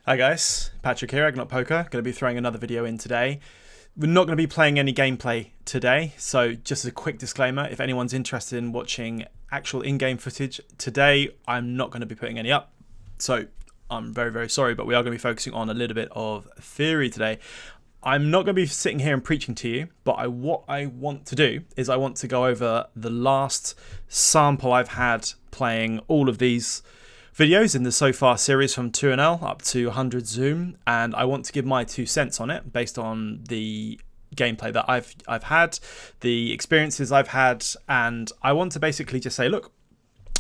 Hi guys, Patrick here, Not Poker. Going to be throwing another video in today. We're not going to be playing any gameplay today, so just a quick disclaimer, if anyone's interested in watching actual in-game footage today, I'm not going to be putting any up. So I'm very, very sorry, but we are going to be focusing on a little bit of theory today. I'm not going to be sitting here and preaching to you, but what I want to do is I want to go over the last sample I've had playing all of these videos in the So Far series from 2NL up to 100 Zoom, and I want to give my 2 cents on it based on the gameplay that I've had, the experiences I've had, and I want to basically just say, look,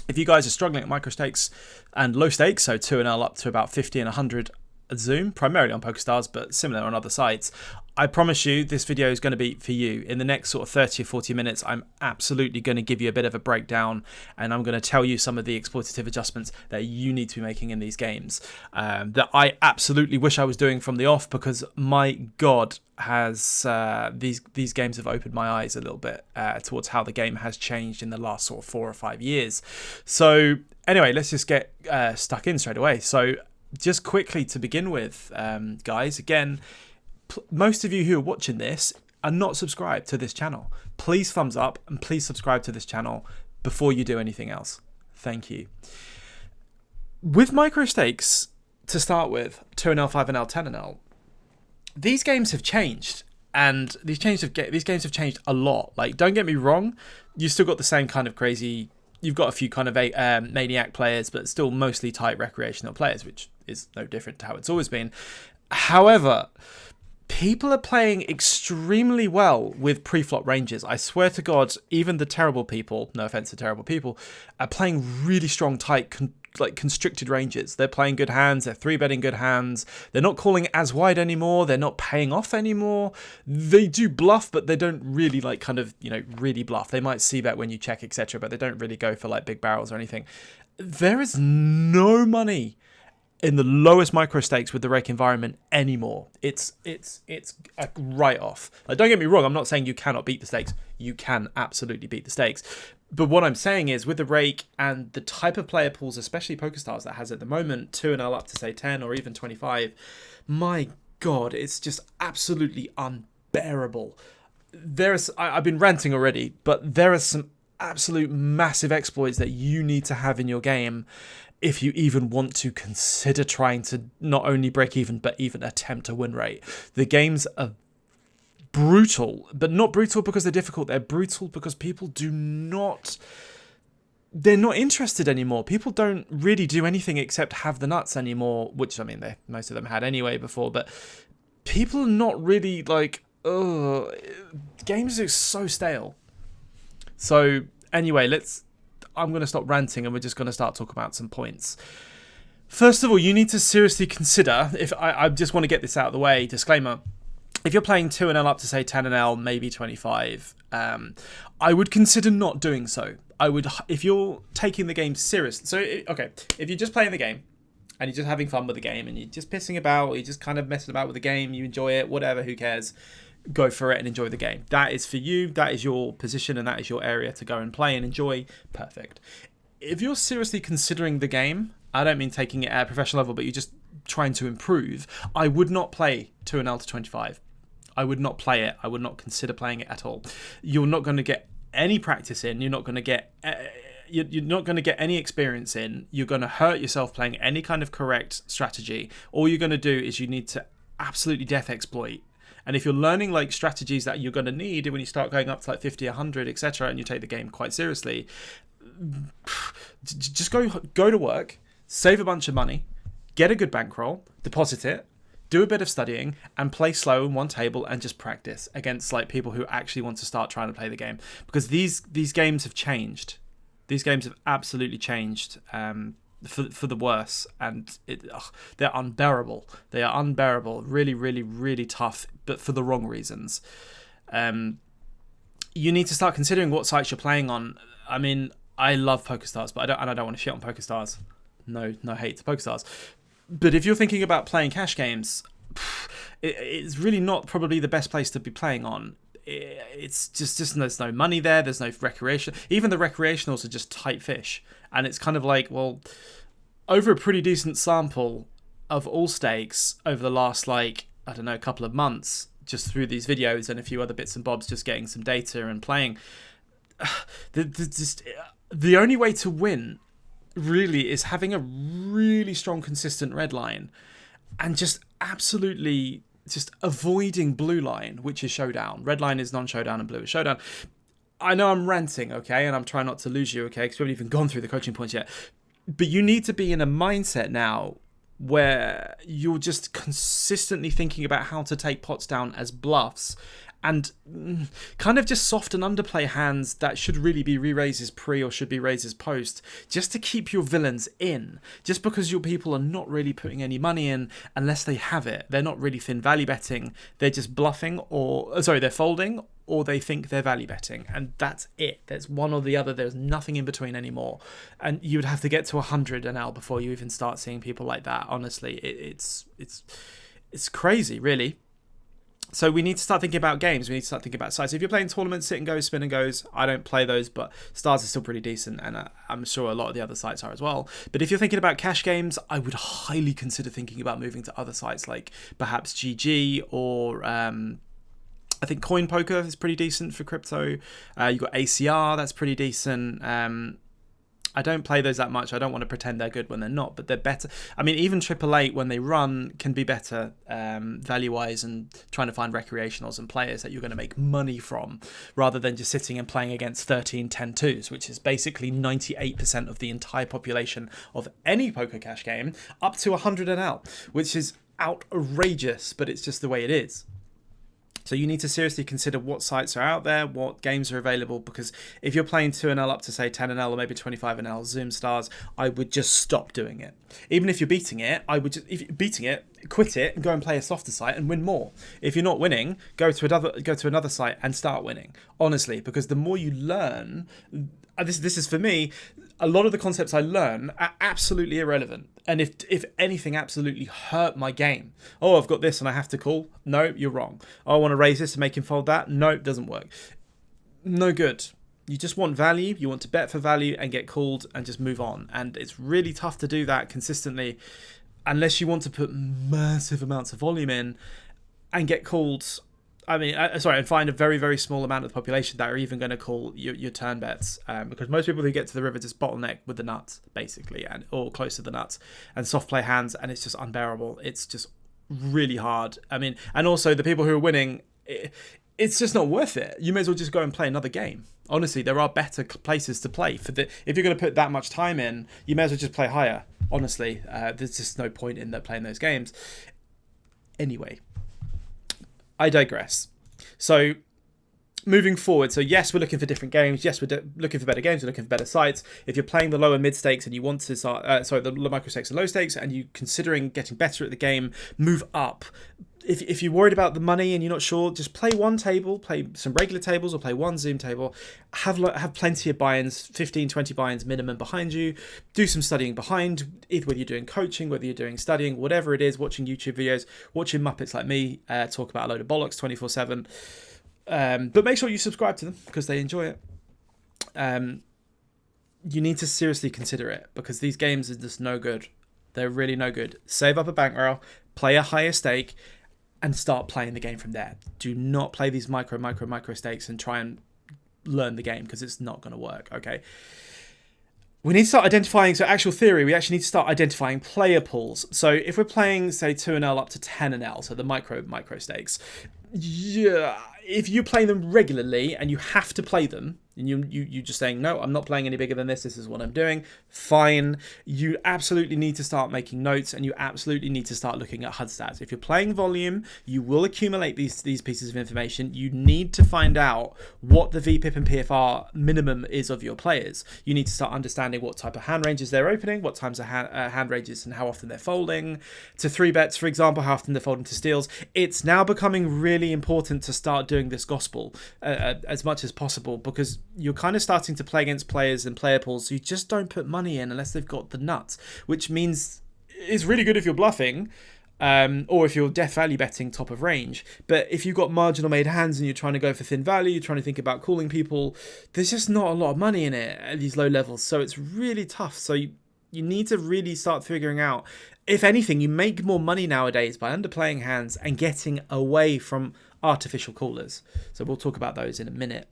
if you guys are struggling at micro stakes and low stakes, so 2NL up to about 50 and 100 Zoom, primarily on PokerStars, but similar on other sites, I promise you this video is going to be for you. In the next sort of 30 or 40 minutes, I'm absolutely going to give you a bit of a breakdown, and I'm going to tell you some of the exploitative adjustments that you need to be making in these games that I absolutely wish I was doing from the off, because my God, has these games have opened my eyes a little bit towards how the game has changed in the last sort of 4 or 5 years. So anyway, let's just get stuck in straight away. So just quickly to begin with, guys, again, most of you who are watching this are not subscribed to this channel. Please thumbs up and please subscribe to this channel before you do anything else. Thank you. With micro stakes, to start with, 2NL, 5NL, 10NL, these games have changed, and these games have changed a lot. Like, don't get me wrong, you still got the same kind of crazy. You've got a few kind of maniac players, but still mostly tight recreational players, which is no different to how it's always been. However, people are playing extremely well with pre-flop ranges. I swear to God, even the terrible people, no offense to terrible people, are playing really strong, tight, constricted ranges. They're playing good hands. They're 3-betting good hands. They're not calling as wide anymore. They're not paying off anymore. They do bluff, but they don't really really bluff. They might c-bet when you check, etc., but they don't really go for like big barrels or anything. There is no money in the lowest micro stakes with the rake environment anymore. It's a write-off. Like, don't get me wrong, I'm not saying you cannot beat the stakes. You can absolutely beat the stakes. But what I'm saying is, with the rake and the type of player pools, especially PokerStars that has at the moment, 2NL up to say 10 or even 25, my God, it's just absolutely unbearable. I've been ranting already, but there are some absolute massive exploits that you need to have in your game if you even want to consider trying to not only break even, but even attempt a win rate. The games are brutal, but not brutal because they're difficult. They're brutal because people they're not interested anymore. People don't really do anything except have the nuts anymore, which, I mean, most of them had anyway before, but people are not really like, games are so stale. So anyway, I'm going to stop ranting and we're just going to start talking about some points. First of all, you need to seriously consider, if I just want to get this out of the way, disclaimer, if you're playing 2NL up to say 10NL, maybe 25, I would consider not doing so. If you're taking the game seriously. So, okay, if you're just playing the game and you're just having fun with the game and you're just pissing about, or you're just kind of messing about with the game, you enjoy it, whatever, who cares, go for it and enjoy the game. That is for you, that is your position, and that is your area to go and play and enjoy. Perfect. If you're seriously considering the game, I don't mean taking it at a professional level, but you're just trying to improve, I would not play 2NL to 25. I would not play it. I would not consider playing it at all. You're not going to get any practice in. You're not going to get any experience in. You're going to hurt yourself playing any kind of correct strategy. All you're going to do is you need to absolutely death exploit. And if you're learning like strategies that you're going to need when you start going up to like 50, 100, etc., and you take the game quite seriously, just go to work, save a bunch of money, get a good bankroll, deposit it, do a bit of studying, and play slow in one table and just practice against like people who actually want to start trying to play the game. Because these games have changed. These games have absolutely changed for the worse, and they're unbearable. They are unbearable. Really, really, really tough, but for the wrong reasons. You need to start considering what sites you're playing on. I mean, I love PokerStars, but I don't want to shit on PokerStars. No hate to PokerStars. But if you're thinking about playing cash games, it's really not probably the best place to be playing on. It's just there's no money there. There's no recreation. Even the recreationals are just tight fish. And it's kind of like, well, over a pretty decent sample, of all stakes over the last, like, I don't know, couple of months, just through these videos and a few other bits and bobs, just getting some data and playing. The only way to win really is having a really strong, consistent red line and just absolutely just avoiding blue line, which is showdown. Red line is non-showdown and blue is showdown. I know I'm ranting, okay, and I'm trying not to lose you, okay, because we haven't even gone through the coaching points yet. But you need to be in a mindset now where you're just consistently thinking about how to take pots down as bluffs and kind of just soft and underplay hands that should really be re-raises pre or should be raises post, just to keep your villains in. Just because your people are not really putting any money in unless they have it. They're not really thin value betting. They're just bluffing they're folding, or they think they're value betting, and that's it. There's one or the other. There's nothing in between anymore, and you would have to get to 100 NL before you even start seeing people like that. Honestly, it's crazy, really. So we need to start thinking about games. We need to start thinking about size. If you're playing tournaments, sit and goes, spin and goes. I don't play those, but Stars are still pretty decent, and I'm sure a lot of the other sites are as well. But if you're thinking about cash games, I would highly consider thinking about moving to other sites like perhaps GG or I think Coin Poker is pretty decent for crypto. You've got ACR, that's pretty decent. I don't play those that much. I don't want to pretend they're good when they're not, but they're better. I mean, even 888 when they run can be better value-wise, and trying to find recreationals and players that you're going to make money from, rather than just sitting and playing against 13 10-2s, which is basically 98% of the entire population of any poker cash game, up to 100 NL, which is outrageous, but it's just the way it is. So you need to seriously consider what sites are out there, what games are available, because if you're playing 2NL up to, say, 10NL or maybe 25NL Zoom Stars, I would just stop doing it. Even if you're beating it, if you're beating it, quit it and go and play a softer site and win more. If you're not winning, go to another site and start winning. Honestly, because the more you learn, this is for me, a lot of the concepts I learn are absolutely irrelevant. And if anything, absolutely hurt my game. Oh, I've got this and I have to call. No, you're wrong. Oh, I want to raise this to make him fold that. No, it doesn't work. No good. You just want value. You want to bet for value and get called and just move on. And it's really tough to do that consistently unless you want to put massive amounts of volume in and get called. And find a very, very small amount of the population that are even going to call your turn bets, because most people who get to the river just bottleneck with the nuts, basically, or close to the nuts, and soft play hands, and it's just unbearable. It's just really hard. I mean, and also the people who are winning, it's just not worth it. You may as well just go and play another game. Honestly, there are better places to play. If you're going to put that much time in, you may as well just play higher. Honestly, there's just no point in playing those games. Anyway, I digress. So moving forward, so yes, we're looking for different games. Yes, we're looking for better games. We're looking for better sites. If you're playing the low and mid stakes and you want to start, the micro stakes and low stakes, and you're considering getting better at the game, move up. If you're worried about the money and you're not sure, just play one table, play some regular tables, or play one Zoom table. Have plenty of buy-ins, 15, 20 buy-ins minimum behind you. Do some studying behind, either whether you're doing coaching, whether you're doing studying, whatever it is, watching YouTube videos, watching Muppets like me talk about a load of bollocks 24/7. But make sure you subscribe to them because they enjoy it. You need to seriously consider it because these games are just no good. They're really no good. Save up a bankroll, play a higher stake, and start playing the game from there. Do not play these micro stakes and try and learn the game because it's not going to work, okay? We need to start identifying, so actual theory, we actually need to start identifying player pools. So if we're playing, say, 2NL up to 10NL, so the micro stakes, yeah, if you play them regularly and you have to play them, and you just saying, no, I'm not playing any bigger than this is what I'm doing, fine. You absolutely need to start making notes, and you absolutely need to start looking at HUD stats. If you're playing volume, you will accumulate these pieces of information. You need to find out what the VPIP and PFR minimum is of your players. You need to start understanding what type of hand ranges they're opening, what times are hand ranges and how often they're folding. To 3-bets, for example, how often they're folding to steals. It's now becoming really important to start doing this gospel as much as possible, because you're kind of starting to play against players and player pools who just don't put money in unless they've got the nuts, which means it's really good if you're bluffing or if you're death value betting top of range. But if you've got marginal made hands and you're trying to go for thin value, you're trying to think about calling people, there's just not a lot of money in it at these low levels, so it's really tough. So You need to really start figuring out, if anything, you make more money nowadays by underplaying hands and getting away from artificial callers. So we'll talk about those in a minute.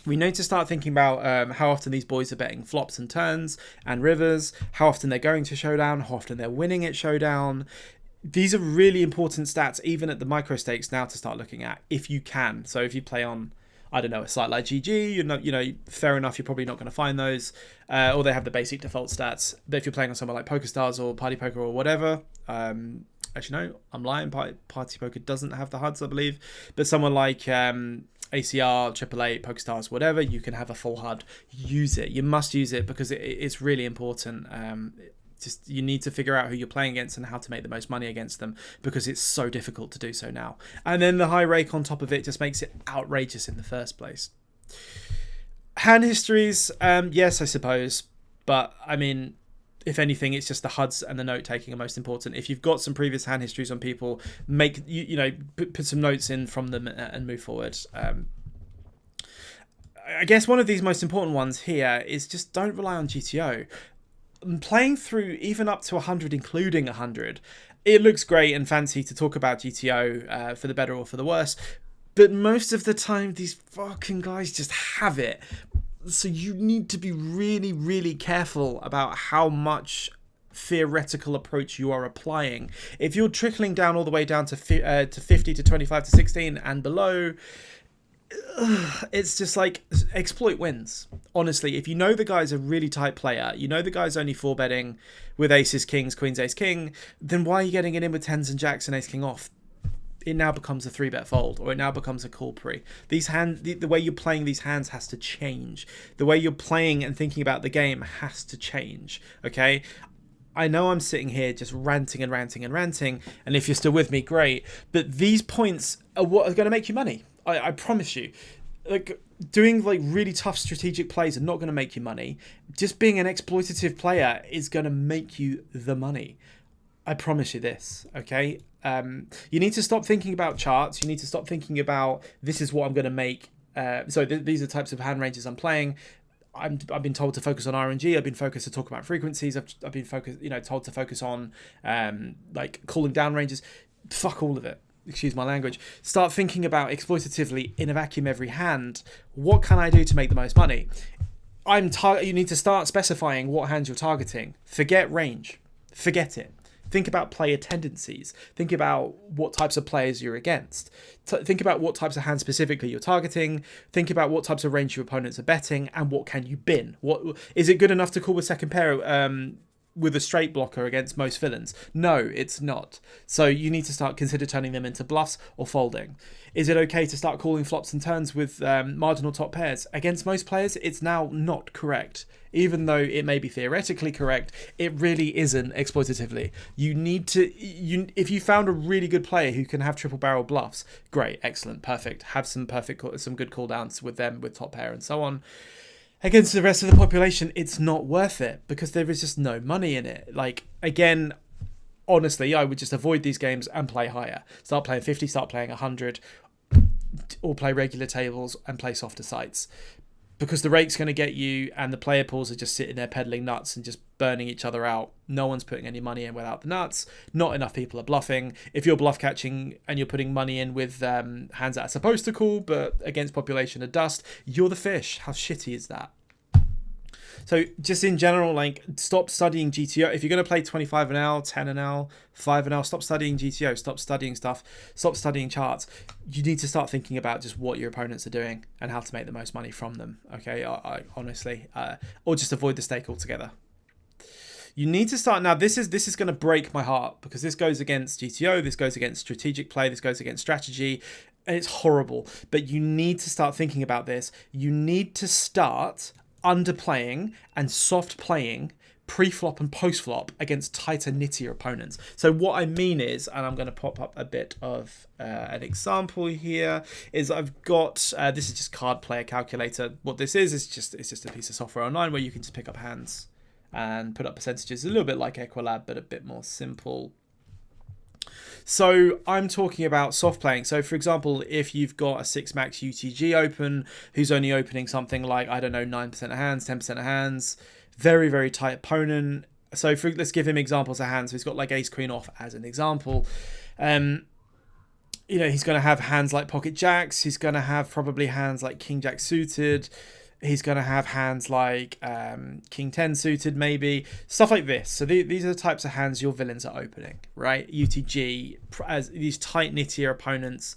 We need to start thinking about how often these boys are betting flops and turns and rivers, how often they're going to showdown, how often they're winning at showdown. These are really important stats, even at the micro stakes now, to start looking at if you can. So if you play on, I don't know, a site like GG, fair enough, you're probably not going to find those, or they have the basic default stats. But if you're playing on somewhere like PokerStars or Party Poker or whatever, actually no, I'm lying. Party Poker doesn't have the HUDs, I believe, but someone like ACR, AAA, PokerStars, whatever, you can have a full HUD. Use it. You must use it because it's really important. Just you need to figure out who you're playing against and how to make the most money against them, because it's so difficult to do so now. And then the high rake on top of it just makes it outrageous in the first place. Hand histories, yes, I suppose, but I mean, if anything, it's just the HUDs and the note taking are most important. If you've got some previous hand histories on people, put some notes in from them and move forward. I guess one of these most important ones here is just don't rely on GTO. Playing through even up to 100, including 100, it looks great and fancy to talk about GTO for the better or for the worse, but most of the time these fucking guys just have it. So you need to be really, really careful about how much theoretical approach you are applying. If you're trickling down all the way down to 50 to 25 to 16 and below, it's just like exploit wins. Honestly, if you know the guy's a really tight player, you know the guy's only 4-betting with aces, kings, queens, ace, king, then why are you getting it in with tens and jacks and ace, king off? It now becomes a 3-bet fold, or it now becomes a call pre. These the way you're playing these hands has to change. The way you're playing and thinking about the game has to change. Okay, I know I'm sitting here just ranting and ranting and ranting, and if you're still with me, great. But these points are what are going to make you money. I promise you. Like, doing like really tough strategic plays are not going to make you money. Just being an exploitative player is going to make you the money. I promise you this, okay? You need to stop thinking about charts. You need to stop thinking about, this is what I'm going to make. These are the types of hand ranges I'm playing. I've been told to focus on RNG. I've been focused to talk about frequencies. I've been told to focus on like cooling down ranges. Fuck all of it. Excuse my language. Start thinking about exploitatively in a vacuum every hand. What can I do to make the most money? You need to start specifying what hands you're targeting. Forget range. Forget it. Think about player tendencies. Think about what types of players you're against. Think about what types of hands specifically you're targeting. Think about what types of range your opponents are betting, and what can you bin. What is it good enough to call with second pair with a straight blocker against most villains? No, it's not. So you need to consider turning them into bluffs or folding. Is it okay to start calling flops and turns with marginal top pairs? Against most players, it's now not correct. Even though it may be theoretically correct, it really isn't exploitatively. You need to, if you found a really good player who can have triple barrel bluffs, great, excellent, perfect. Have some good cooldowns with them, with top pair and so on. Against the rest of the population, it's not worth it because there is just no money in it. Like, again, honestly, I would just avoid these games and play higher. Start playing 50, start playing 100, or play regular tables and play softer sites. Because the rake's going to get you, and the player pools are just sitting there peddling nuts and just burning each other out. No one's putting any money in without the nuts. Not enough people are bluffing. If you're bluff catching and you're putting money in with hands that are supposed to call, but against population of dust, you're the fish. How shitty is that? So just in general, like, stop studying GTO. If you're going to play 25 an L, 10 an L, 5 an L, stop studying GTO, stop studying stuff, stop studying charts. You need to start thinking about just what your opponents are doing and how to make the most money from them, okay? I honestly, or just avoid the stake altogether. You need to start now. This is going to break my heart because this goes against GTO, this goes against strategic play, this goes against strategy, and it's horrible. But you need to start thinking about this. You need to start underplaying and soft playing pre-flop and post-flop against tighter, nittier opponents. So what I mean is, and I'm going to pop up a bit of an example here, is I've got this is just Card Player Calculator. What this is just a piece of software online where you can just pick up hands and put up percentages, a little bit like Equilab, but a bit more simple. So I'm talking about soft playing. So for example, if you've got a 6 max UTG open, who's only opening something like, I don't know, 9% of hands, 10% of hands, very, very tight opponent, So let's give him examples of hands. So he's got like ace queen off as an example. You know, he's going to have hands like pocket jacks. He's going to have probably hands like king jack suited. He's going to have hands like king 10 suited, maybe. Stuff like this. So these are the types of hands your villains are opening, right? UTG, as these tight knittier opponents.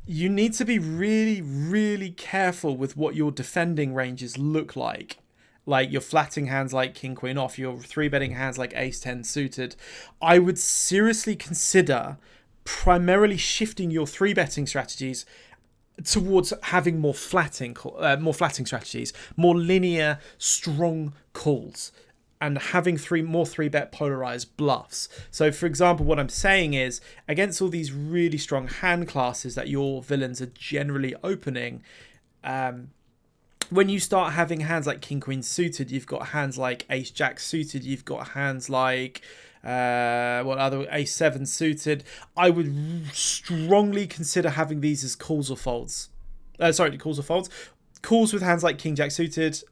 You need to be really, really careful with what your defending ranges look like. Like your flatting hands like king queen off, your 3-betting hands like ace 10 suited. I would seriously consider primarily shifting your 3-betting strategies towards having more flatting strategies, more linear, strong calls, and having more 3-bet polarized bluffs. So, for example, what I'm saying is, against all these really strong hand classes that your villains are generally opening, when you start having hands like king queen suited, you've got hands like ace jack suited, you've got hands like ace 7 suited. I would strongly consider having these as calls or folds. Calls with hands like king jack suited.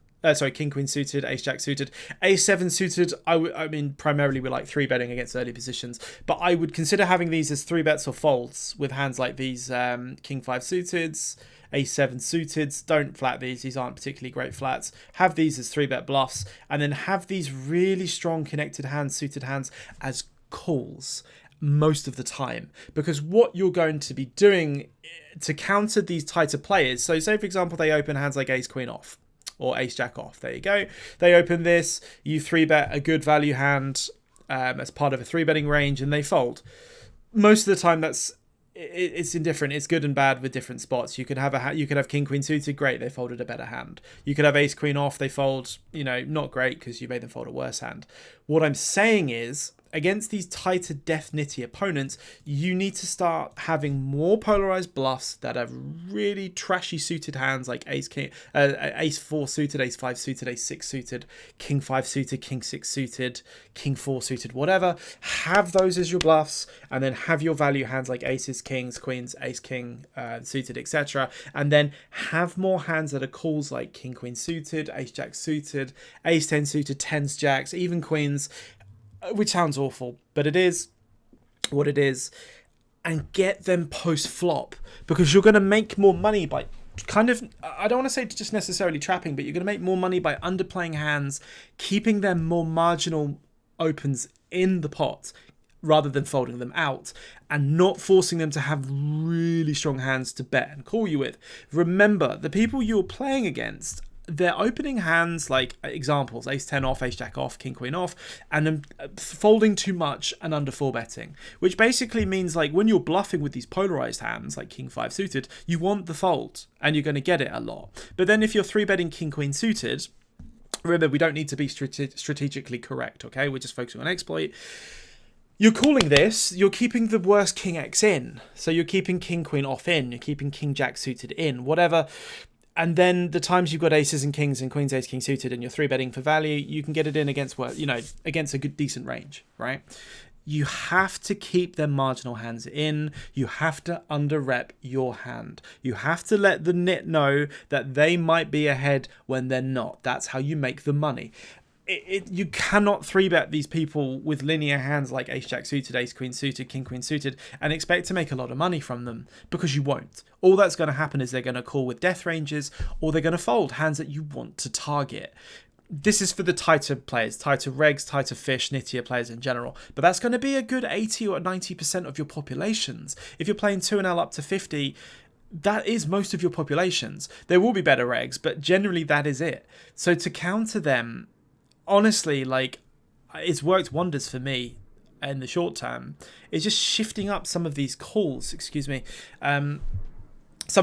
King queen suited, ace jack suited, ace 7 suited. I mean, primarily we're like 3-betting against early positions, but I would consider having these as 3-bets or folds with hands like these king 5 suiteds, ace 7 suiteds. Don't flat these aren't particularly great flats. Have these as 3-bet bluffs, and then have these really strong connected hands, suited hands, as calls most of the time, because what you're going to be doing to counter these tighter players, so say for example they open hands like ace queen off or ace jack off, there you go, they open this, you 3-bet a good value hand as part of a 3-betting range, and they fold. Most of the time it's indifferent. It's good and bad with different spots. You could have king queen suited, great, they folded a better hand. You could have ace queen off, they fold, not great because you made them fold a worse hand. What I'm saying is, against these tighter death nitty opponents, you need to start having more polarized bluffs that have really trashy suited hands like ace 4 suited, ace 5 suited, ace 6 suited, king 5 suited, king 6 suited, king 4 suited, whatever. Have those as your bluffs, and then have your value hands like aces, kings, queens, ace king suited, etc. And then have more hands that are calls like king queen suited, ace jack suited, ace 10 suited, tens, jacks, even queens, which sounds awful, but it is what it is, and get them post flop, because you're going to make more money by kind of, I don't want to say just necessarily trapping, but you're going to make more money by underplaying hands, keeping them more marginal opens in the pot rather than folding them out, and not forcing them to have really strong hands to bet and call you with. Remember, the people you're playing against, they're opening hands like examples, ace 10 off, ace jack off, king queen off, and then folding too much and under 4-betting, which basically means like when you're bluffing with these polarized hands like king 5 suited, you want the fold and you're going to get it a lot. But then if you're 3-betting king queen suited, remember, we don't need to be strategically correct, okay? We're just focusing on exploit. You're calling this, you're keeping the worst king x in. So you're keeping king queen off in, you're keeping king jack suited in, whatever. And then the times you've got aces and kings and queens, ace, king suited, and you're 3-betting for value, you can get it in against against a good, decent range, right? You have to keep their marginal hands in. You have to under-rep your hand. You have to let the nit know that they might be ahead when they're not. That's how you make the money. You cannot 3-bet these people with linear hands like ace jack suited, ace queen suited, king queen suited, and expect to make a lot of money from them, because you won't. All that's going to happen is they're going to call with death ranges, or they're going to fold hands that you want to target. This is for the tighter players, tighter regs, tighter fish, nittier players in general. But that's going to be a good 80 or 90% of your populations. If you're playing 2-L up to 50, that is most of your populations. There will be better regs, but generally that is it. So to counter them, honestly, like, it's worked wonders for me in the short term. It's just shifting up some of these calls, some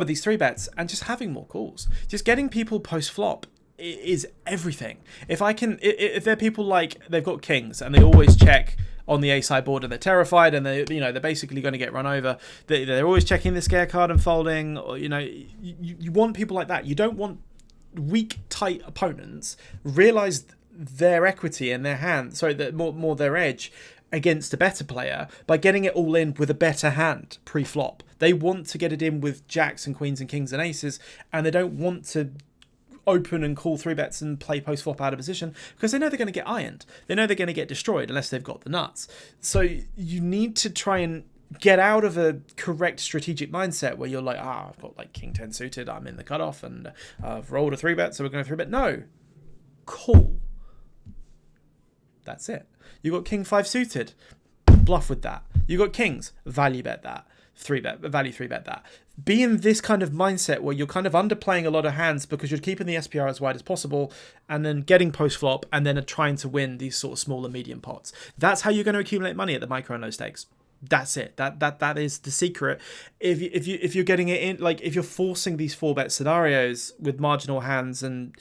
of these 3-bets, and just having more calls. Just getting people post flop is everything. If they're people like they've got kings and they always check on the ace high board and they're terrified and they're basically going to get run over, they're always checking the scare card and folding, or you want people like that. You don't want weak, tight opponents realize their equity in their hand, more their edge against a better player by getting it all in with a better hand pre-flop. They want to get it in with jacks and queens and kings and aces, and they don't want to open and call 3-bets and play post flop out of position because they know they're going to get ironed. They know they're going to get destroyed unless they've got the nuts. So you need to try and get out of a correct strategic mindset where you're like, I've got like king 10 suited, I'm in the cutoff, and I've rolled a 3-bet, so we're going to 3-bet. No, call. That's it. You got king 5 suited, bluff with that. You got kings, value bet that. 3-bet, value 3-bet that. Be in this kind of mindset where you're kind of underplaying a lot of hands because you're keeping the SPR as wide as possible and then getting post flop and then trying to win these sort of small and medium pots. That's how you're going to accumulate money at the micro and low stakes. That's it. That is the secret. If you're getting it in, like if you're forcing these 4-bet scenarios with marginal hands and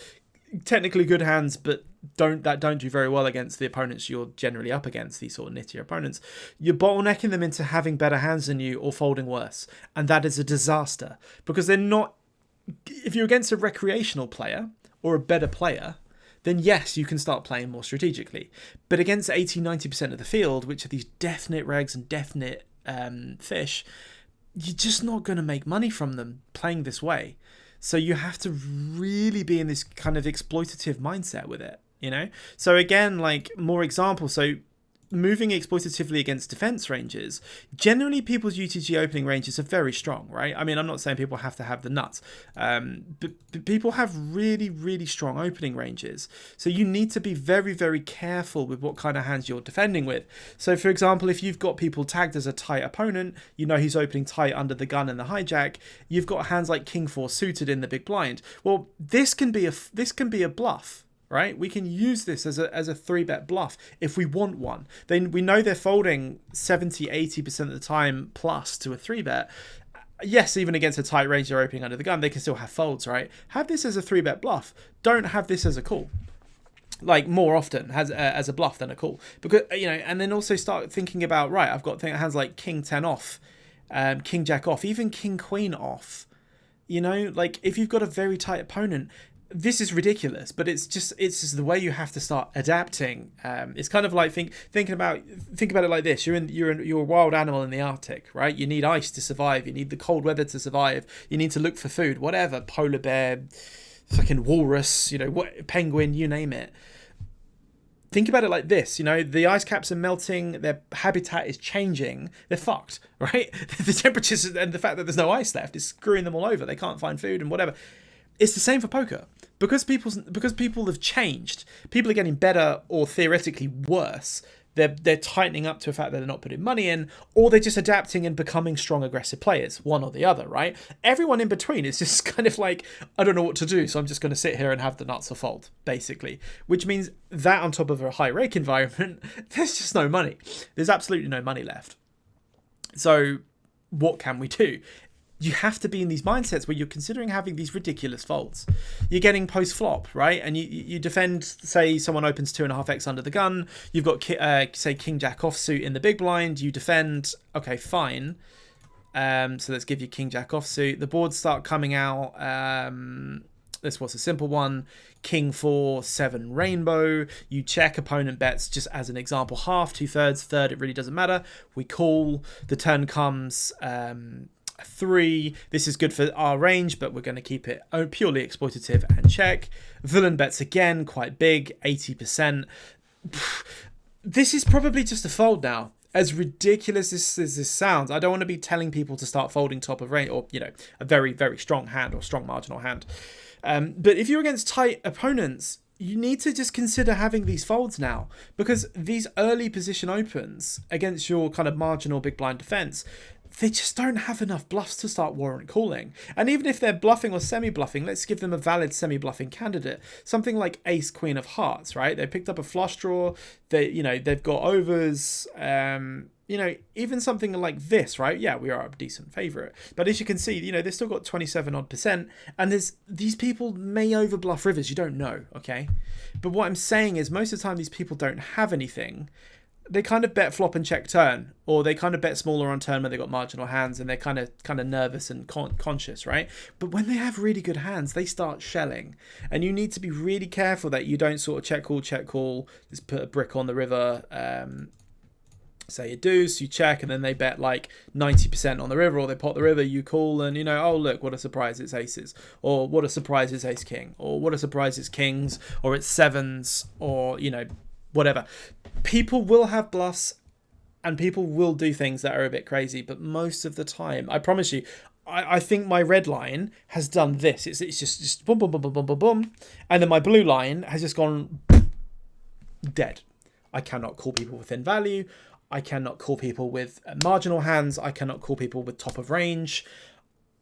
technically good hands, but don't do very well against the opponents you're generally up against, these sort of nittier opponents, you're bottlenecking them into having better hands than you or folding worse, and that is a disaster because they're not. If you're against a recreational player or a better player, then yes, you can start playing more strategically. But against 80-90% of the field, which are these definite regs and definite fish, you're just not going to make money from them playing this way. So you have to really be in this kind of exploitative mindset with it, you know? So again, like more examples. So moving exploitatively against defense ranges, generally people's UTG opening ranges are very strong, right? I mean, I'm not saying people have to have the nuts, but people have really, really strong opening ranges. So you need to be very, very careful with what kind of hands you're defending with. So for example, if you've got people tagged as a tight opponent, you know he's opening tight under the gun and the hijack, you've got hands like king 4 suited in the big blind. Well, this can be a bluff. Right, we can use this as a 3-bet bluff if we want one. Then we know they're folding 70-80% of the time plus to a 3-bet. Yes, even against a tight range they're opening under the gun, they can still have folds, right? Have this as a 3-bet bluff. Don't have this as a call. Like more often as a bluff than a call, because you know. And then also start thinking about, right, I've got hands like king 10 off, king jack off, even king queen off. You know, like if you've got a very tight opponent. This is ridiculous, but it's just the way you have to start adapting. It's kind of like think about it like this: you're a wild animal in the Arctic, right? You need ice to survive. You need the cold weather to survive. You need to look for food, whatever, polar bear, fucking walrus, you know, penguin, you name it. Think about it like this, you know, the ice caps are melting, their habitat is changing, they're fucked, right? The temperatures and the fact that there's no ice left is screwing them all over. They can't find food and whatever. It's the same for poker. Because people have changed, people are getting better or theoretically worse. They're tightening up to the fact that they're not putting money in, or they're just adapting and becoming strong, aggressive players, one or the other, right? Everyone in between is just kind of like, I don't know what to do, so I'm just going to sit here and have the nuts or fold, basically. Which means that on top of a high rake environment, there's just no money. There's absolutely no money left. So what can we do? You have to be in these mindsets where you're considering having these ridiculous folds. You're getting post flop, right? And you defend, say someone opens 2.5x under the gun. You've got, say, king jack offsuit in the big blind. You defend, okay, fine. So let's give you king jack offsuit. The boards start coming out. This was a simple one. King 4, 7 rainbow. You check, opponent bets, just as an example, half, 2/3, third, it really doesn't matter. We call, the turn comes, 3. This is good for our range, but we're going to keep it purely exploitative and check. Villain bets again, quite big, 80%. This is probably just a fold now. As ridiculous as this sounds, I don't want to be telling people to start folding top of range or, you know, a very, very strong hand or strong marginal hand. But if you're against tight opponents, you need to just consider having these folds now, because these early position opens against your kind of marginal big blind defense, they just don't have enough bluffs to start warrant calling. And even if they're bluffing or semi-bluffing, let's give them a valid semi-bluffing candidate. Something like ace, queen of hearts, right? They picked up a flush draw. They've got overs. Even something like this, right? Yeah, we are a decent favourite. But as you can see, they've still got 27% and these people may overbluff rivers. You don't know, okay? But what I'm saying is most of the time these people don't have anything. They kind of bet flop and check turn, or they kind of bet smaller on turn when they got marginal hands and they're kind of nervous and conscious, right? But when they have really good hands, they start shelling, and you need to be really careful that you don't sort of check call, just put a brick on the river, say a deuce, you check, and then they bet like 90% on the river, or they pot the river, you call, and you know, oh look, what a surprise, it's aces, or what a surprise, it's ace king, or what a surprise, it's kings, or it's sevens, or you know, whatever. People will have bluffs, and people will do things that are a bit crazy, but most of the time, I promise you, I think my red line has done this. It's just boom, boom, boom, boom, boom, boom, boom, and then my blue line has just gone dead. I cannot call people within value. I cannot call people with marginal hands. I cannot call people with top of range.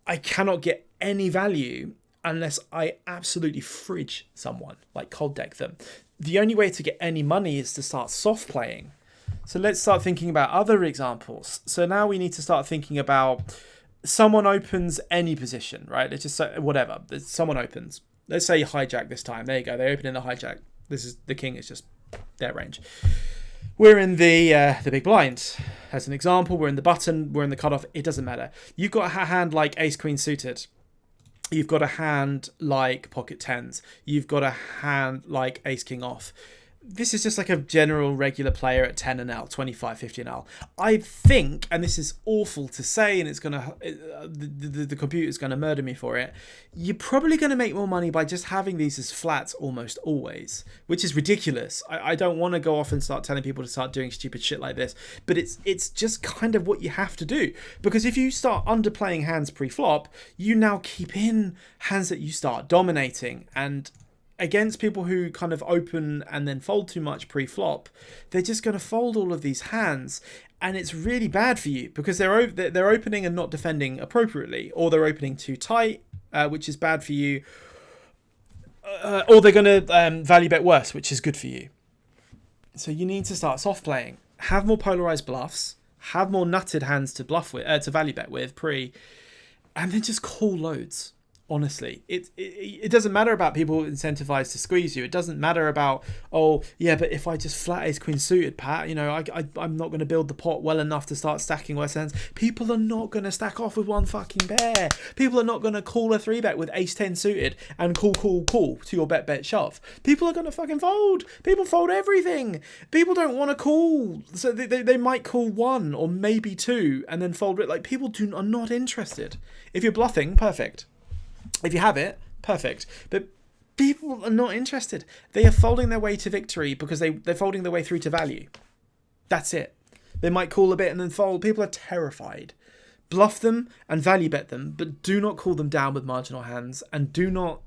I cannot get any value unless I absolutely fridge someone, like cold deck them. The only way to get any money is to start soft playing. So let's start thinking about other examples. So now we need to start thinking about someone opens any position, right? Let's just say whatever. Someone opens. Let's say hijack this time. There you go. They open in the hijack. This is the king is just their range. We're in the big blind. As an example, we're in the button, we're in the cutoff. It doesn't matter. You've got a hand like ace queen suited. You've got a hand like pocket tens. You've got a hand like ace king off. This is just like a general regular player at 10 and L, 25, 50 and L. I think, and this is awful to say, and it's gonna the computer's gonna murder me for it. You're probably gonna make more money by just having these as flats almost always, which is ridiculous. I don't want to go off and start telling people to start doing stupid shit like this, but it's just kind of what you have to do, because if you start underplaying hands pre-flop, you now keep in hands that you start dominating, and against people who kind of open and then fold too much pre-flop, they're just going to fold all of these hands, and it's really bad for you because they're opening and not defending appropriately, or they're opening too tight, which is bad for you, or they're going to value bet worse, which is good for you. So you need to start soft playing, have more polarized bluffs, have more nutted hands to bluff with, to value bet with pre, and then just call loads. Honestly, it doesn't matter about people incentivized to squeeze you. It doesn't matter about, oh yeah, but if I just flat ace queen suited, Pat, you know, I'm not going to build the pot well enough to start stacking worse hands. People are not going to stack off with one fucking pair. People are not going to call a 3-bet with ace 10 suited and call to your bet shove. People are going to fucking fold. People fold everything. People don't want to call, so they might call one or maybe two and then fold it. Like, people are not interested. If you're bluffing, perfect. If you have it, perfect. But people are not interested. They are folding their way to victory because they're folding their way through to value. That's it. They might call a bit and then fold. People are terrified. Bluff them and value bet them, but do not call them down with marginal hands, and do not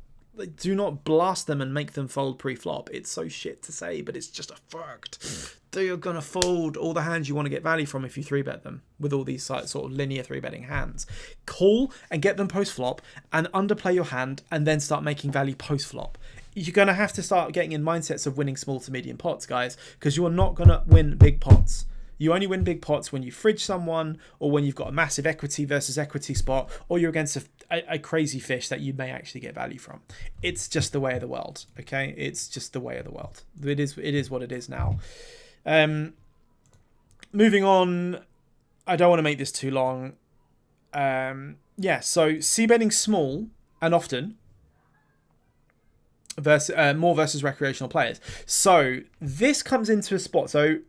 blast them and make them fold pre-flop. It's so shit to say, but it's just a fact. You're going to fold all the hands you want to get value from if you 3-bet them with all these sort of linear 3-betting hands. Call and get them post-flop and underplay your hand and then start making value post-flop. You're going to have to start getting in mindsets of winning small to medium pots, guys, because you're not going to win big pots. You only win big pots when you fridge someone, or when you've got a massive equity versus equity spot, or you're against a crazy fish that you may actually get value from. It's just the way of the world, okay? It's just the way of the world. It is what it is now. Moving on, I don't want to make this too long. So c-betting small and often versus more versus recreational players. So this comes into a spot. So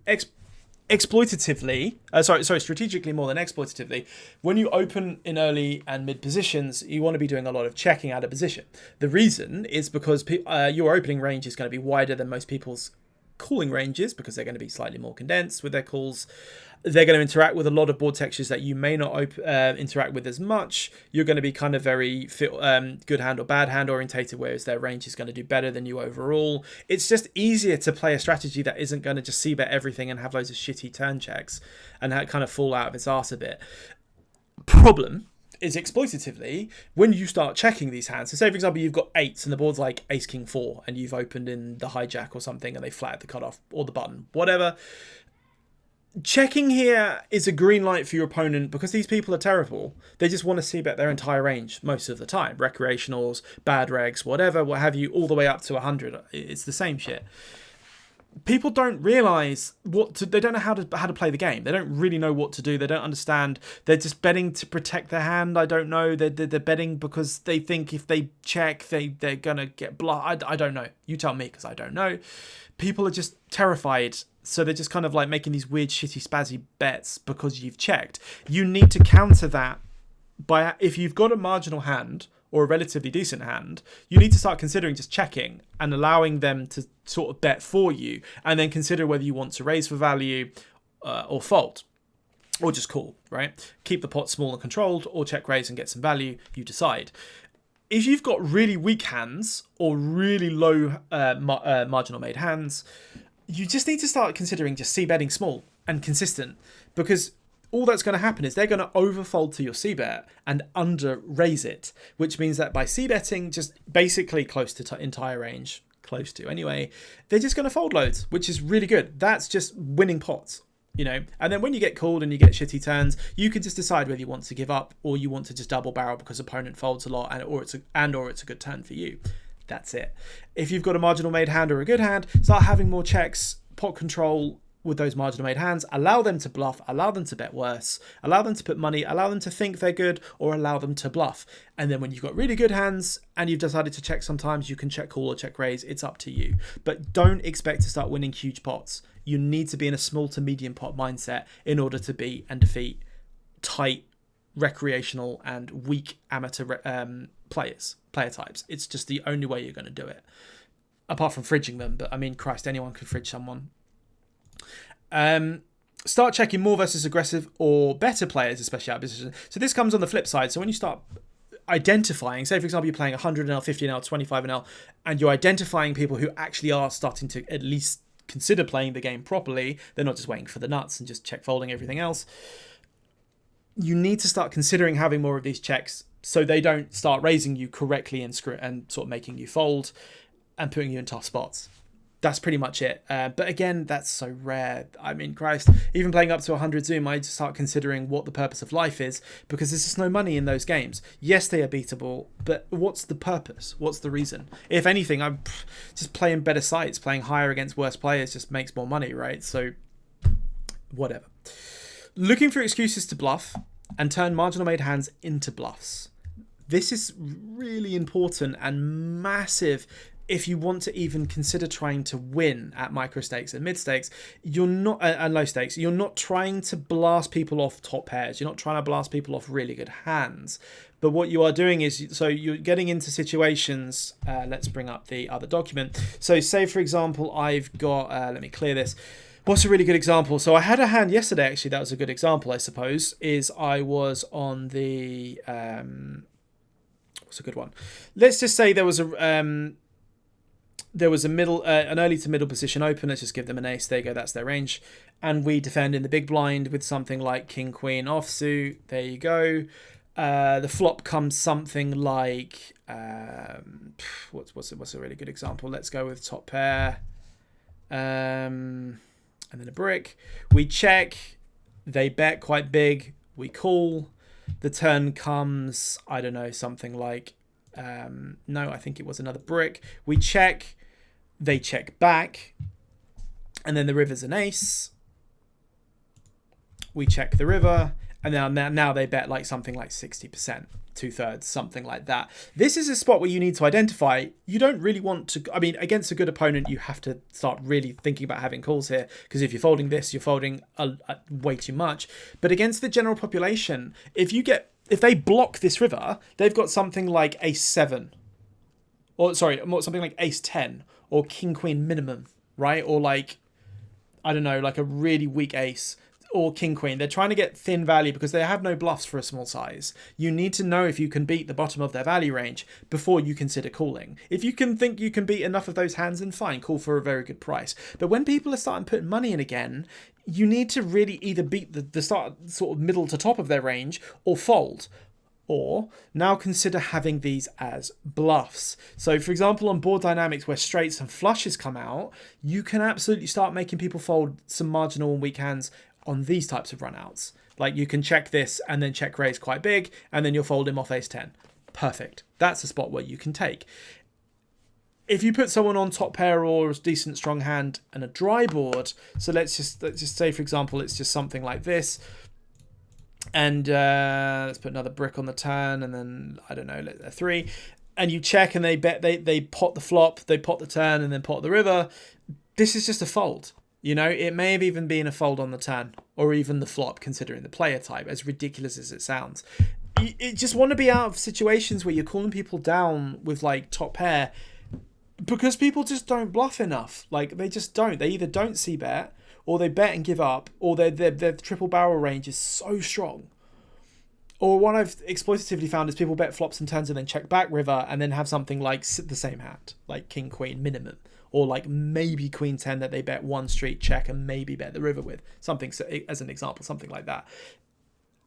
strategically more than exploitatively, when you open in early and mid positions, you want to be doing a lot of checking out of position. The reason is because your opening range is going to be wider than most people's calling ranges, because they're going to be slightly more condensed with their calls. They're going to interact with a lot of board textures that you may not interact with as much. You're going to be kind of very good hand or bad hand orientated, whereas their range is going to do better than you overall. It's just easier to play a strategy that isn't going to just c-bet everything and have loads of shitty turn checks and kind of fall out of its arse a bit. Problem is, exploitatively, when you start checking these hands, so say for example you've got 8s and the board's like ace king 4 and you've opened in the hijack or something and they flat the cutoff or the button, whatever. Checking here is a green light for your opponent, because these people are terrible. They just want to c-bet their entire range most of the time. Recreationals, bad regs, whatever, what have you, all the way up to 100. It's the same shit. People don't realise they don't know how to play the game. They don't really know what to do. They don't understand. They're just betting to protect their hand. I don't know. They're betting because they think if they check, they're going to get bluffed. I don't know. You tell me, because I don't know. People are just terrified. So they're just kind of like making these weird, shitty, spazzy bets because you've checked. You need to counter that by, if you've got a marginal hand or a relatively decent hand, you need to start considering just checking and allowing them to sort of bet for you, and then consider whether you want to raise for value or fold. Or just call, right? Keep the pot small and controlled, or check raise and get some value. You decide. If you've got really weak hands or really low marginal made hands, you just need to start considering just c-betting small and consistent, because all that's going to happen is they're going to overfold to your c-bet and under-raise it, which means that by c-betting just basically close to entire range, close to anyway, they're just going to fold loads, which is really good. That's just winning pots. And then when you get called and you get shitty turns, you can just decide whether you want to give up or you want to just double barrel because opponent folds a lot or it's a good turn for you. That's it. If you've got a marginal made hand or a good hand, start having more checks, pot control with those marginal made hands, allow them to bluff, allow them to bet worse, allow them to put money, allow them to think they're good, or allow them to bluff. And then when you've got really good hands and you've decided to check sometimes, you can check call or check raise. It's up to you. But don't expect to start winning huge pots. You need to be in a small to medium pot mindset in order to beat and defeat tight, recreational and weak amateur player types. It's just the only way you're going to do it. Apart from fridging them, but I mean, Christ, anyone could fridge someone. Start checking more versus aggressive or better players, especially out of position. So this comes on the flip side. So when you start identifying, say for example, you're playing 100NL, 50NL, 25NL, and you're identifying people who actually are starting to at least consider playing the game properly, they're not just waiting for the nuts and just check folding everything else. You need to start considering having more of these checks so they don't start raising you correctly and sort of making you fold and putting you in tough spots. That's pretty much it. But again, that's so rare. I mean, Christ, even playing up to 100 Zoom, I start considering what the purpose of life is, because there's just no money in those games. Yes, they are beatable, but what's the purpose? What's the reason? If anything, I'm just playing better sites, playing higher against worse players just makes more money, right? So, whatever. Looking for excuses to bluff and turn marginal made hands into bluffs. This is really important and massive. If you want to even consider trying to win at micro stakes and mid stakes, you're not and low stakes, you're not trying to blast people off top pairs. You're not trying to blast people off really good hands. But what you are doing is, so you're getting into situations. Let's bring up the other document. So say, for example, I've got, let me clear this. What's a really good example? So I had a hand yesterday, actually, that was a good example, I suppose, is I was on the, what's a good one? Let's just say there was an early to middle position open. Let's just give them an ace. There you go. That's their range. And we defend in the big blind with something like king, queen offsuit. There you go. The flop comes something like, what's a really good example? Let's go with top pair. And then a brick. We check. They bet quite big. We call. The turn comes, I don't know, something like, no, I think it was another brick. We check. They check back, and then the river's an ace. We check the river, and now they bet like something like 60%, 2/3, something like that. This is a spot where you need to identify. You don't really want to, I mean, against a good opponent, you have to start really thinking about having calls here, because if you're folding this, you're folding way too much. But against the general population, if they block this river, they've got something like ace 7, or sorry, something like ace 10, or king queen minimum, right? Or like, I don't know, like a really weak ace, or king queen. They're trying to get thin value because they have no bluffs for a small size. You need to know if you can beat the bottom of their value range before you consider calling. If you can think you can beat enough of those hands, then fine, call for a very good price. But when people are starting putting money in again, you need to really either beat the start sort of middle to top of their range or fold. Or now consider having these as bluffs. So for example, on board dynamics where straights and flushes come out, you can absolutely start making people fold some marginal and weak hands on these types of runouts. Like you can check this and then check raise quite big, and then you'll fold him off ace 10. Perfect. That's a spot where you can take. If you put someone on top pair or a decent strong hand and a dry board, so let's just say, for example, it's just something like this. And let's put another brick on the turn, and then, I don't know, a 3. And you check, and they bet, they pot the flop, they pot the turn, and then pot the river. This is just a fold. You know, it may have even been a fold on the turn, or even the flop, considering the player type, as ridiculous as it sounds. You just want to be out of situations where you're calling people down with like top pair, because people just don't bluff enough. Like, they just don't. They either don't see bet, or they bet and give up, or their triple barrel range is so strong. Or what I've exploitatively found is people bet flops and turns and then check back river and then have something like the same hand, like king queen minimum, or like maybe queen 10 that they bet one street check and maybe bet the river with, something, so as an example, something like that.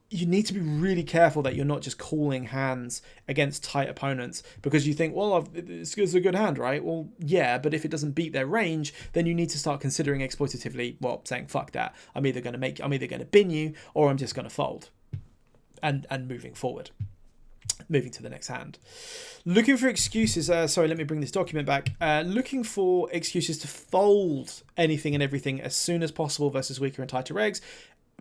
You need to be really careful that you're not just calling hands against tight opponents because you think, well, it's a good hand, right? Well, yeah, but if it doesn't beat their range, then you need to start considering exploitatively, well, saying, fuck that. I'm either going to bin you, or I'm just going to fold. And moving forward. Moving to the next hand. Looking for excuses. Sorry, let me bring this document back. Looking for excuses to fold anything and everything as soon as possible versus weaker and tighter regs.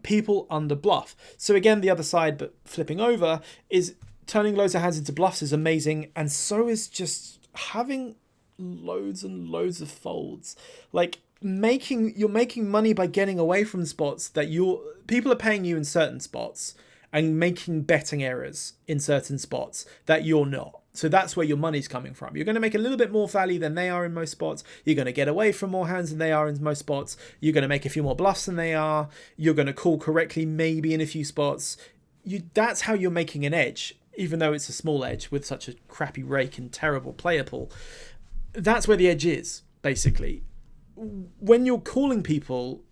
People under bluff. So again, the other side, but flipping over, is turning loads of hands into bluffs is amazing, and so is just having loads and loads of folds. Like, you're making money by getting away from spots that people are paying you in certain spots and making betting errors in certain spots that you're not. So that's where your money's coming from. You're going to make a little bit more value than they are in most spots. You're going to get away from more hands than they are in most spots. You're going to make a few more bluffs than they are. You're going to call correctly maybe in a few spots. That's how you're making an edge, even though it's a small edge with such a crappy rake and terrible player pool. That's where the edge is, basically. When you're calling people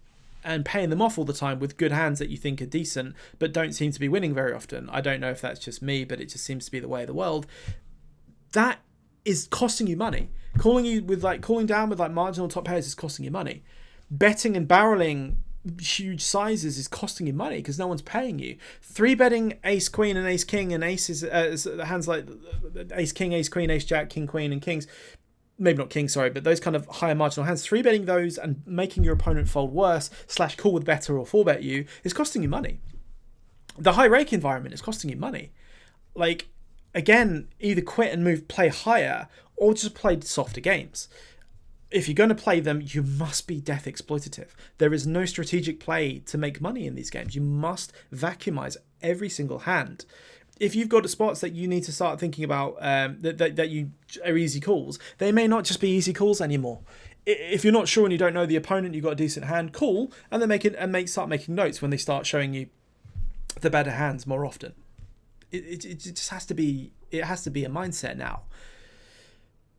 and paying them off all the time with good hands that you think are decent but don't seem to be winning very often, I don't know if that's just me, but it just seems to be the way of the world, that is costing you money. Calling down with like marginal top pairs is costing you money. Betting and barreling huge sizes is costing you money because no one's paying you. 3-betting ace queen and ace king and aces, hands like ace king, ace queen, ace jack, king queen and kings, maybe not king, sorry, but those kind of higher marginal hands, 3-betting those and making your opponent fold worse / call with better or 4-bet you is costing you money. The high rake environment is costing you money. Like, again, either quit and play higher, or just play softer games. If you're going to play them, you must be death exploitative. There is no strategic play to make money in these games. You must vacuumize every single hand. If you've got spots that you need to start thinking about that you are easy calls, they may not just be easy calls anymore. If you're not sure and you don't know the opponent, you've got a decent hand, call, and then start making notes when they start showing you the better hands more often. It just has to be a mindset now.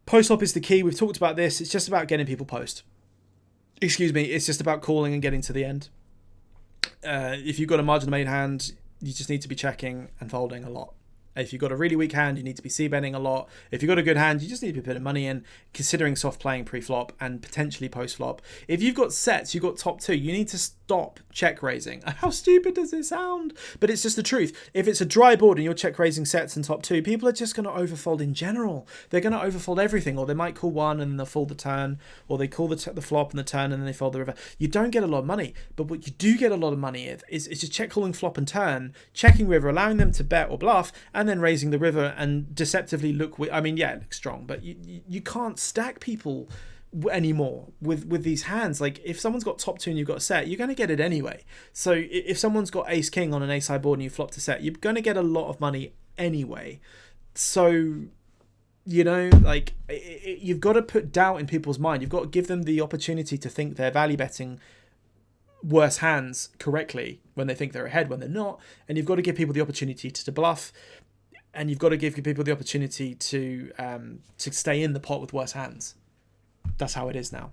Post flop is the key. We've talked about this. It's just about getting people post. It's just about calling and getting to the end. If you've got a marginal made hand, you just need to be checking and folding a lot. If you've got a really weak hand, you need to be c-betting a lot. If you've got a good hand, you just need to be putting money in, considering soft playing pre-flop and potentially post-flop. If you've got sets, you've got top 2, you need to stop check raising. How stupid does it sound? But it's just the truth. If it's a dry board and you're check raising sets and top 2, people are just going to overfold in general. They're going to overfold everything, or they might call one and then they'll fold the turn, or they call the flop and the turn and then they fold the river. You don't get a lot of money, but what you do get a lot of money is just check calling flop and turn, checking river, allowing them to bet or bluff, and then raising the river and deceptively look look strong, but you can't stack people anymore with these hands. Like, if someone's got top 2 and you've got a set, you're going to get it anyway. So if someone's got ace king on an ace high board and you flop to set, you're going to get a lot of money anyway. So, you've got to put doubt in people's mind. You've got to give them the opportunity to think they're value betting worse hands correctly when they think they're ahead when they're not, and you've got to give people the opportunity to bluff, and you've got to give people the opportunity to stay in the pot with worse hands. That's how it is now.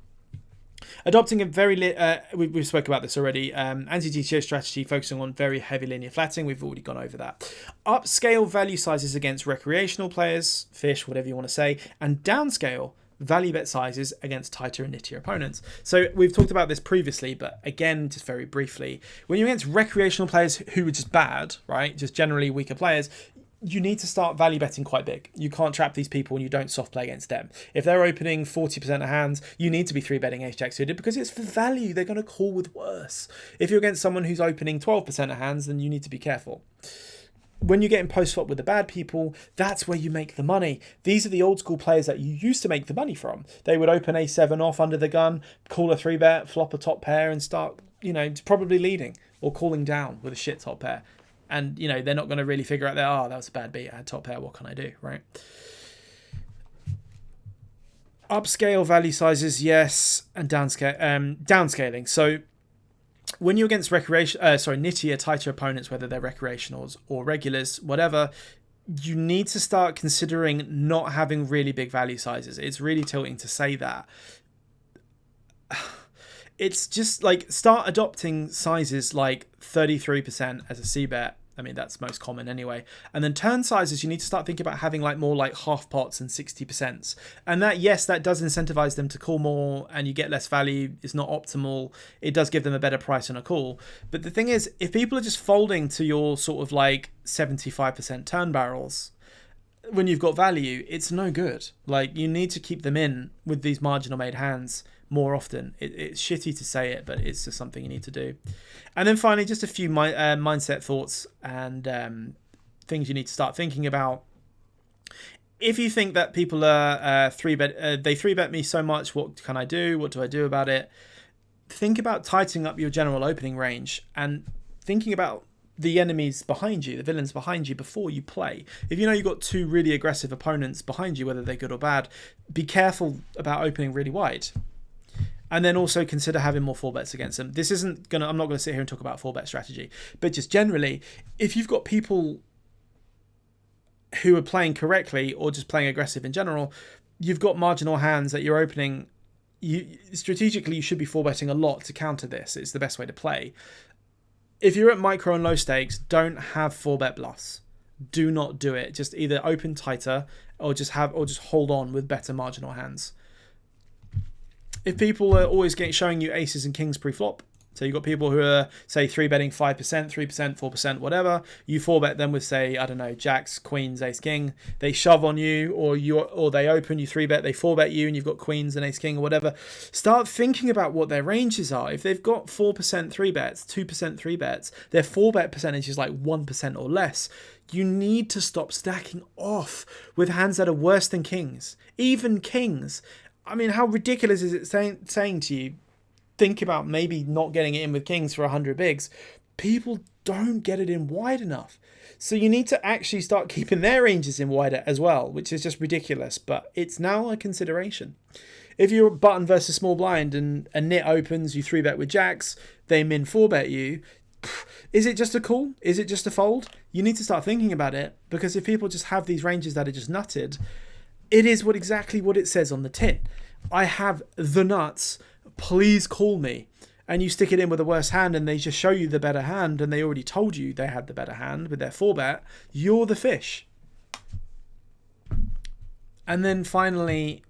Adopting a very we spoke about this already. Anti-GTO strategy focusing on very heavy linear flattening. We've already gone over that. Upscale value sizes against recreational players, fish, whatever you want to say, and downscale value bet sizes against tighter and nittier opponents. So we've talked about this previously, but again, just very briefly, when you're against recreational players who are just bad, right, just generally weaker players, you need to start value betting quite big. You can't trap these people and you don't soft play against them. If they're opening 40% of hands, you need to be 3-betting ace jack suited because it's for value. They're going to call with worse. If you're against someone who's opening 12% of hands, then you need to be careful. when you're getting post-flop with the bad people, that's where you make the money. These are the old school players that you used to make the money from. They would open a7 off under the gun, call a 3-bet, flop a top pair, and start, probably leading or calling down with a shit top pair. And, they're not going to really figure out that, that was a bad beat. I had top pair. What can I do, right? Upscale value sizes, yes, and downscaling. So when you're against nittier, tighter opponents, whether they're recreationals or regulars, whatever, you need to start considering not having really big value sizes. It's really tilting to say that. It's just like start adopting sizes like 33% as a C-bet. I mean, that's most common anyway. And then turn sizes, you need to start thinking about having like more like half pots and 60%. And that, yes, that does incentivize them to call more and you get less value. It's not optimal. It does give them a better price on a call. But the thing is, if people are just folding to your sort of like 75% turn barrels, when you've got value, it's no good. Like, you need to keep them in with these marginal made hands more often. It's shitty to say it, but it's just something you need to do. And then finally, just a few mindset thoughts and things you need to start thinking about. If you think that people are they 3-bet me so much, what can I do? What do I do about it? Think about tightening up your general opening range and thinking about the enemies behind you, the villains behind you before you play. If you know you've got two really aggressive opponents behind you, whether they're good or bad, be careful about opening really wide. And then also consider having more 4-bets against them. I'm not going to sit here and talk about 4-bet strategy, but just generally, if you've got people who are playing correctly or just playing aggressive in general, you've got marginal hands that you're opening. Strategically, you should be 4-betting a lot to counter this. It's the best way to play. If you're at micro and low stakes, don't have 4-bet bluffs. Do not do it. Just either open tighter or just hold on with better marginal hands. If people are always showing you aces and kings pre-flop, so you've got people who are, say, 3-betting 5%, 3%, 4%, whatever, you 4-bet them with, say, I don't know, jacks, queens, ace, king. They shove on you, or they open, you 3-bet, they 4-bet you, and you've got queens and ace, king, or whatever. Start thinking about what their ranges are. If they've got 4% 3-bets, 2% 3-bets, their 4-bet percentage is like 1% or less. You need to stop stacking off with hands that are worse than kings, even kings. I mean, how ridiculous is it saying to you, think about maybe not getting it in with kings for 100 bigs. People don't get it in wide enough. So you need to actually start keeping their ranges in wider as well, which is just ridiculous, but it's now a consideration. If you're button versus small blind and a nit opens, you 3-bet with jacks, they min 4-bet you, is it just a call? Is it just a fold? You need to start thinking about it, because if people just have these ranges that are just nutted, it is exactly what it says on the tin. I have the nuts, please call me. And you stick it in with a worse hand and they just show you the better hand and they already told you they had the better hand with their 4-bet. You're the fish. And then finally,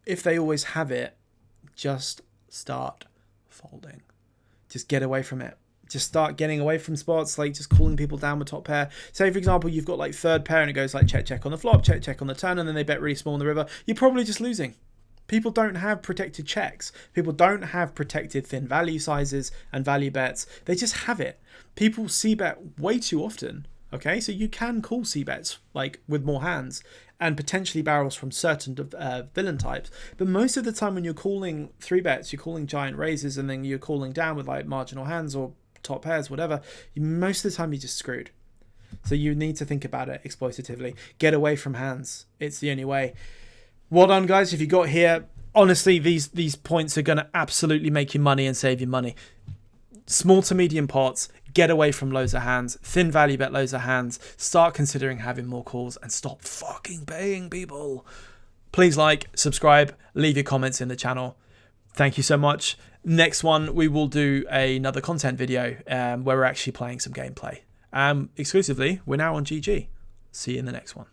if they always have it, just start folding. Just get away from it. Just start getting away from spots, like just calling people down with top pair. Say, for example, you've got like 3rd pair and it goes like check, check on the flop, check, check on the turn, and then they bet really small on the river. You're probably just losing. People don't have protected checks. People don't have protected thin value sizes and value bets. They just have it. People c-bet way too often. Okay, so you can call c-bets like with more hands and potentially barrels from certain villain types. But most of the time when you're calling 3-bets, you're calling giant raises and then you're calling down with like marginal hands or top pairs, whatever, most of the time you're just screwed. So you need to think about it exploitatively. Get away from hands. It's the only way. Well done, guys. If you got here, honestly, these points are going to absolutely make you money and save you money. Small to medium pots, get away from loads of hands, thin value bet loads of hands, start considering having more calls and stop fucking paying people. Please like, subscribe, leave your comments in the channel. Thank you so much. Next one, we will do another content video where we're actually playing some gameplay. Exclusively, we're now on GG. See you in the next one.